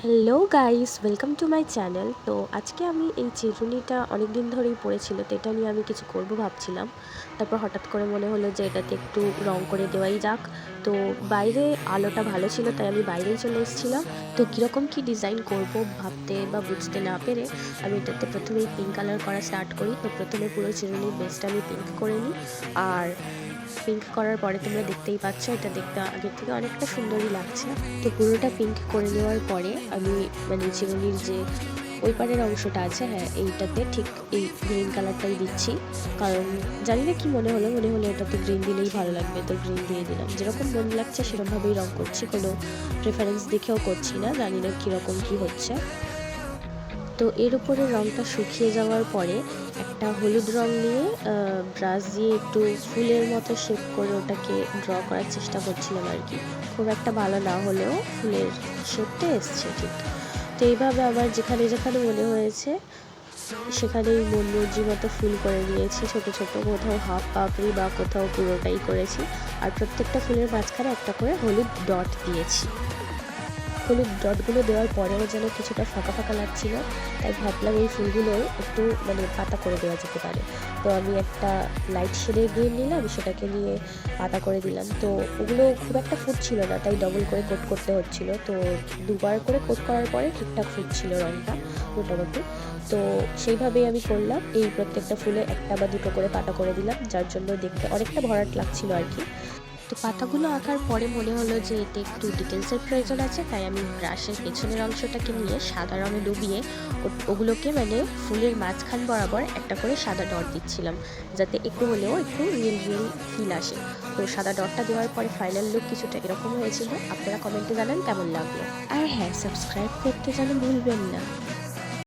Hello guys, welcome to my channel. তো আজকে আমি এই চিরুনিটা অনেক দিন ধরেই পড়েছিল, তো এটা নিয়ে আমি কিছু করব ভাবছিলাম। তারপর হঠাৎ করে মনে হলো যে এটাতে একটু রং করে দেওয়াই যাক। তো বাইরে আলোটা ভালো ছিল, তাই আমি বাইরেই চলে এসেছিলাম। তো কীরকম কী ডিজাইন করব ভাবতে বা বুঝতে না পেরে আমি এটাতে প্রথমেই পিঙ্ক কালার করা স্টার্ট করি। তো প্রথমে পুরো চিরুনির বেসটা আমি পিঙ্ক করে নিই। আর পিঙ্ক করার পরে তোমরা দেখতেই পাচ্ছ এটা দেখতে আগের থেকে অনেকটা সুন্দরই লাগছে। তো পুরোটা পিঙ্ক করে নেওয়ার পরে আমি চিরুনির যে ওই পারের অংশটা আছে, হ্যাঁ এইটাতে ঠিক এই গ্রিন কালারটাই দিচ্ছি। কারণ জানি না কি মনে হলো এটাতে গ্রিন দিলেই ভালো লাগবে, তো গ্রিন দিয়ে দিলাম। যেরকম মন লাগছে সেরকমভাবেই রং করছি, কোনো প্রেফারেন্স দেখেও করছি না, জানি না কীরকম কী হচ্ছে। তো এর উপরে রঙটা শুকিয়ে যাওয়ার পরে একটা হলুদ রং নিয়ে ব্রাশ দিয়ে একটু ফুলের মতো শেপ করে ওটাকে ড্র করার চেষ্টা করছিলাম আর কি। খুব একটা ভালো না হলেও ফুলের শেপটা এসছে ঠিক। তো এইভাবে আমার যেখানে যেখানে মনে হয়েছে সেখানেই মন মর্জি মতো ফুল করে নিয়েছি, ছোটো ছোটো, কোথাও হাফ পাপড়ি বা কোথাও পুরোটাই করেছি। আর প্রত্যেকটা ফুলের মাঝখানে একটা করে হলুদ ডট দিয়েছি। হলুদ ডটগুলো দেওয়ার পরেও যেন কিছুটা ফাঁকা ফাঁকা লাগছিল, তাই ভাবলাম এই ফুলগুলো একটু পাতা করে দেওয়া যেতে পারে। তো আমি একটা লাইট শেডের গ্রিন নিলাম, সেটাকে নিয়ে পাতা করে দিলাম। তো ওগুলো খুব একটা ফুটছিল না, তাই ডবল করে কোট করতে হচ্ছিল। তো দুবার করে কোট করার পরে ঠিকঠাক ফুটছিল রঙটা মোটামুটি। তো সেইভাবেই আমি করলাম, এই প্রত্যেকটা ফুলে একটা বা দুটো করে পাতা করে দিলাম, যার জন্য দেখতে অনেকটা ভরাট লাগছিল আর কি। তো পাতাগুলো আঁকার পরে মনে হলো যে এতে একটু ডিটেলসের প্রয়োজন আছে, তাই আমি ব্রাশের পেছনের অংশটাকে নিয়ে সাদা রঙে ডুবিয়ে ওগুলোকে ফুলের মাঝখান বরাবর একটা করে সাদা ডট দিচ্ছিলাম, যাতে একটু হলেও একটু রিয়েল রিয়েল ফিল আসে। তো সাদা ডটটা দেওয়ার পরে ফাইনাল লুক কিছুটা এরকম হয়েছিল। আপনারা কমেন্টে জানান কেমন লাগলো। আর হ্যাঁ, সাবস্ক্রাইব করতে যেন ভুলবেন না।